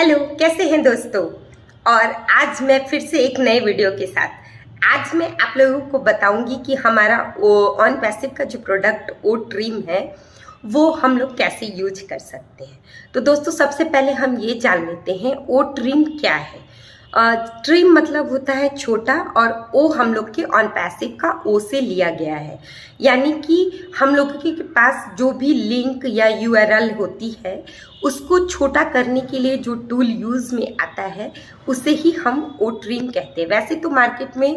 Hello, कैसे हैं दोस्तों। और आज मैं फिर से एक नए वीडियो के साथ आज मैं आप लोगों को बताऊंगी कि हमारा ऑन पैसिव का जो प्रोडक्ट ओ ट्रिम है वो हम लोग कैसे यूज कर सकते हैं। तो दोस्तों सबसे पहले हम ये जान लेते हैं ओ ट्रिम क्या है। ट्रिम मतलब होता है छोटा, और ओ हम लोग के ऑन पैसिव का ओ से लिया गया है। यानी कि हम लोगों के पास जो भी लिंक या यूआरएल होती है उसको छोटा करने के लिए जो टूल यूज़ में आता है उसे ही हम ओ ट्रिम कहते हैं। वैसे तो मार्केट में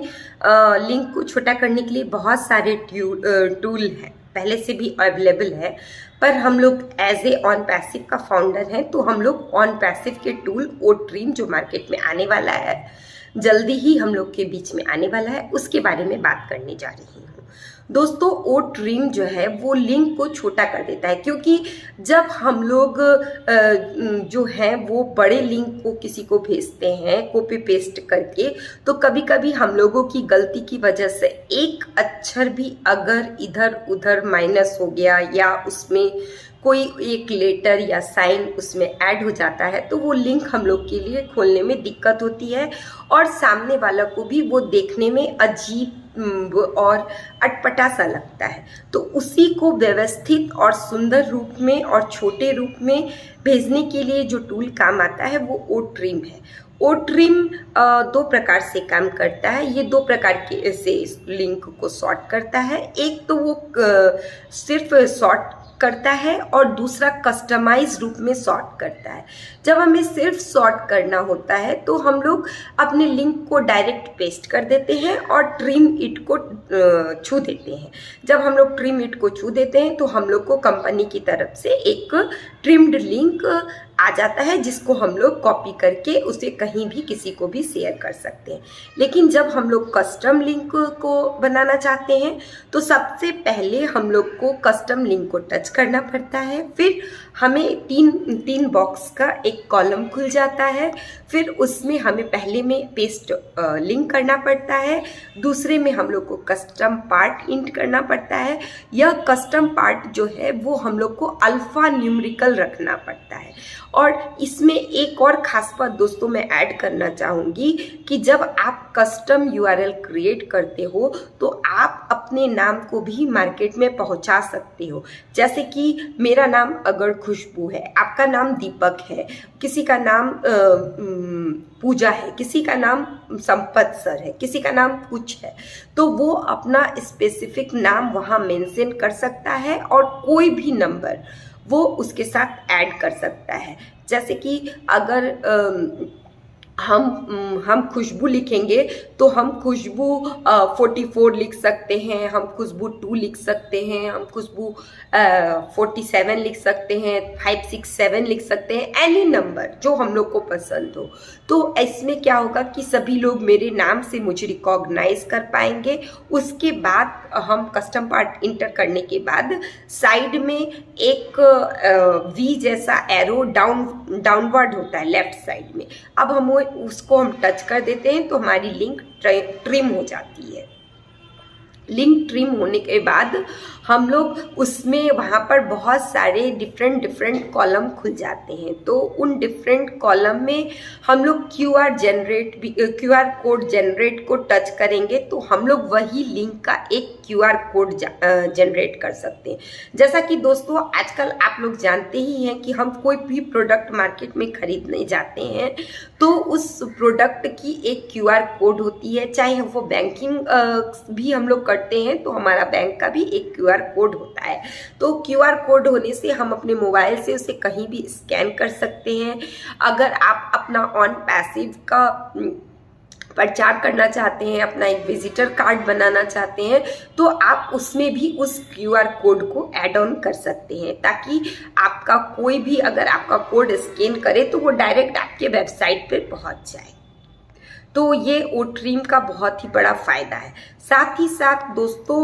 लिंक को छोटा करने के लिए बहुत सारे टूल हैं, पहले से भी अवेलेबल है, पर हम लोग एज ए ऑन पैसिव का फाउंडर हैं तो हम लोग ऑन पैसिव के टूल ओ ट्रिम जो मार्केट में आने वाला है, जल्दी ही हम लोग के बीच में आने वाला है, उसके बारे में बात करने जा रही हूँ। दोस्तों ओ ट्रिम जो है वो लिंक को छोटा कर देता है, क्योंकि जब हम लोग जो है वो बड़े लिंक को किसी को भेजते हैं कॉपी पेस्ट करके, तो कभी कभी हम लोगों की गलती की वजह से एक अक्षर भी अगर इधर उधर माइनस हो गया या उसमें कोई एक लेटर या साइन उसमें ऐड हो जाता है तो वो लिंक हम लोग के लिए खोलने में दिक्कत होती है, और सामने वाला को भी वो देखने में अजीब और अटपटा सा लगता है। तो उसी को व्यवस्थित और सुंदर रूप में और छोटे रूप में भेजने के लिए जो टूल काम आता है वो ओ ट्रिम है। ओ ट्रिम दो प्रकार से काम करता है। ये दो प्रकार के से लिंक को सॉर्ट करता है। एक तो वो सिर्फ सॉर्ट करता है और दूसरा कस्टमाइज रूप में सॉर्ट करता है। जब हमें सिर्फ सॉर्ट करना होता है तो हम लोग अपने लिंक को डायरेक्ट पेस्ट कर देते हैं और ट्रिम इट को छू देते हैं। जब हम लोग ट्रिम इट को छू देते हैं तो हम लोग को कंपनी की तरफ से एक ट्रिम्ड लिंक आ जाता है, जिसको हम लोग कॉपी करके उसे कहीं भी किसी को भी शेयर कर सकते हैं। लेकिन जब हम लोग कस्टम लिंक को बनाना चाहते हैं तो सबसे पहले हम लोग को कस्टम लिंक को टच करना पड़ता है। फिर हमें तीन बॉक्स का एक कॉलम खुल जाता है। फिर उसमें हमें पहले में पेस्ट लिंक करना पड़ता है, दूसरे में हम लोग को कस्टम पार्ट इंट करना पड़ता है। यह कस्टम पार्ट जो है वो हम लोग को अल्फा न्यूमेरिकल रखना पड़ता है। और इसमें एक और खास बात दोस्तों मैं ऐड करना चाहूँगी कि जब आप कस्टम यूआरएल क्रिएट करते हो तो आप अपने नाम को भी मार्केट में पहुँचा सकते हो। जैसे कि मेरा नाम अगर खुशबू है, आपका नाम दीपक है, किसी का नाम पूजा है, किसी का नाम संपत सर है, किसी का नाम कुछ है, तो वो अपना स्पेसिफिक नाम वहाँ मेंशन कर सकता है और कोई भी नंबर वो उसके साथ ऐड कर सकता है। जैसे कि अगर हम खुशबू लिखेंगे तो हम खुशबू 44 लिख सकते हैं, हम खुशबू 2 लिख सकते हैं, हम खुशबू 47 लिख सकते हैं, 567 लिख सकते हैं, एनी नंबर जो हम लोग को पसंद हो। तो इसमें क्या होगा कि सभी लोग मेरे नाम से मुझे रिकॉग्नाइज कर पाएंगे। उसके बाद हम कस्टम पार्ट इंटर करने के बाद साइड में एक वी जैसा एरो डाउनवर्ड होता है लेफ्ट साइड में। अब हम उसको टच कर देते हैं तो हमारी लिंक ट्रिम हो जाती है। लिंक ट्रिम होने के बाद हम लोग उसमें वहाँ पर बहुत सारे डिफरेंट कॉलम खुल जाते हैं। तो उन डिफरेंट कॉलम में हम लोग क्यूआर कोड जनरेट को टच करेंगे तो हम लोग वही लिंक का एक क्यूआर कोड जनरेट कर सकते हैं। जैसा कि दोस्तों आजकल आप लोग जानते ही हैं कि हम कोई भी प्रोडक्ट मार्केट में खरीदने जाते हैं तो उस प्रोडक्ट की एक क्यूआर कोड होती है। चाहे वो बैंकिंग भी हम लोग करते हैं तो हमारा बैंक का भी एक क्यूआर कोड होता है। तो क्यूआर कोड होने से हम अपने मोबाइल से उसे कहीं भी स्कैन कर सकते हैं। अगर आप अपना ऑन पैसिव का प्रचार करना चाहते हैं, अपना एक विजिटर कार्ड बनाना चाहते हैं, तो आप उसमें भी उस क्यूआर कोड को ऐड ऑन कर सकते हैं, ताकि आपका कोई भी अगर आपका कोड स्कैन करे तो वो डायरेक्ट आपके वेबसाइट पे पहुंच जाए। तो ये ओ ट्रिम का बहुत ही बड़ा फायदा है। साथ ही साथ दोस्तों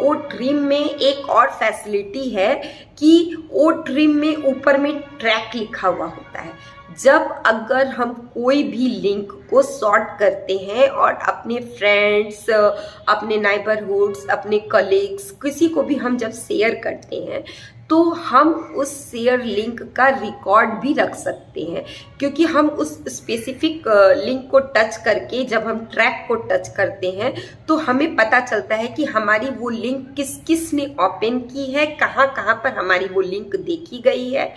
ओ ट्रिम में एक और फैसिलिटी है कि ओ ट्रिम में ऊपर में ट्रैक लिखा हुआ होता है। जब अगर हम कोई भी लिंक को सॉर्ट करते हैं और अपने फ्रेंड्स, अपने नाइबरहुड्स, अपने कलीग्स, किसी को भी हम जब शेयर करते हैं तो हम उस शेयर लिंक का रिकॉर्ड भी रख सकते हैं, क्योंकि हम उस स्पेसिफिक लिंक को टच करके जब हम ट्रैक को टच करते हैं तो हमें पता चलता है कि हमारी वो लिंक किस किस ने ओपन की है, कहाँ कहाँ पर हमारी वो लिंक देखी गई है।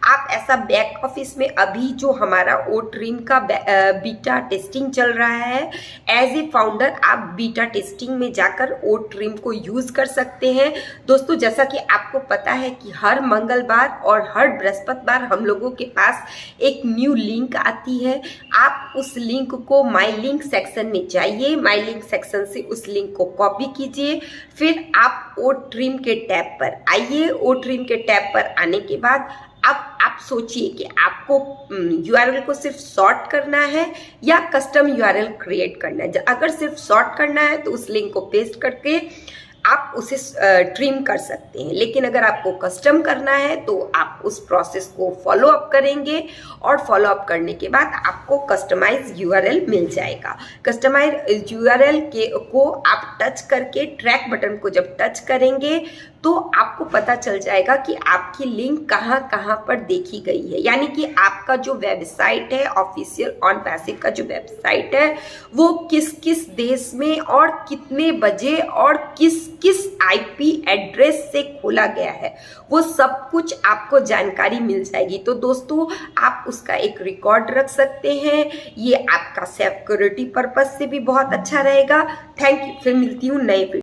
आप ऐसा बैक ऑफिस में अभी जो हमारा ओ ट्रिम का बीटा टेस्टिंग चल रहा है, एज ए फाउंडर आप बीटा टेस्टिंग में जाकर ओ ट्रिम को यूज कर सकते हैं। दोस्तों, जैसा कि आपको पता है कि हर मंगलवार और हर बृहस्पतिवार हम लोगों के पास एक न्यू लिंक आती है। आप उस लिंक को माई लिंक सेक्शन में जाइए, माई लिंक सेक्शन से उस लिंक को कॉपी कीजिए, फिर आप ओ ट्रिम के टैब पर आइए। ओ ट्रिम के टैब पर आने के बाद अब आप सोचिए कि आपको यूआरएल को सिर्फ सॉर्ट करना है या कस्टम यूआरएल क्रिएट करना है। अगर सिर्फ सॉर्ट करना है तो उस लिंक को पेस्ट करके आप उसे ट्रिम कर सकते हैं, लेकिन अगर आपको कस्टम करना है तो आप उस प्रोसेस को फॉलो अप करेंगे और फॉलो अप करने के बाद आपको कस्टमाइज यूआरएल मिल जाएगा। कस्टमाइज यूआरएल को आप टच करके ट्रैक बटन को जब टच करेंगे तो आपको पता चल जाएगा कि आपकी लिंक कहाँ कहाँ पर देखी गई है, यानी कि आपका जो वेबसाइट है, ऑफिशियल ऑन पैसिव का जो वेबसाइट है, वो किस किस देश में और कितने बजे और किस किस आईपी एड्रेस से खोला गया है, वो सब कुछ आपको जानकारी मिल जाएगी। तो दोस्तों, आप उसका एक रिकॉर्ड रख सकते हैं। ये आपका सिक्योरिटी पर्पस से भी बहुत अच्छा रहेगा। Thank you. फिर मिलती हूँ नए वीडियो।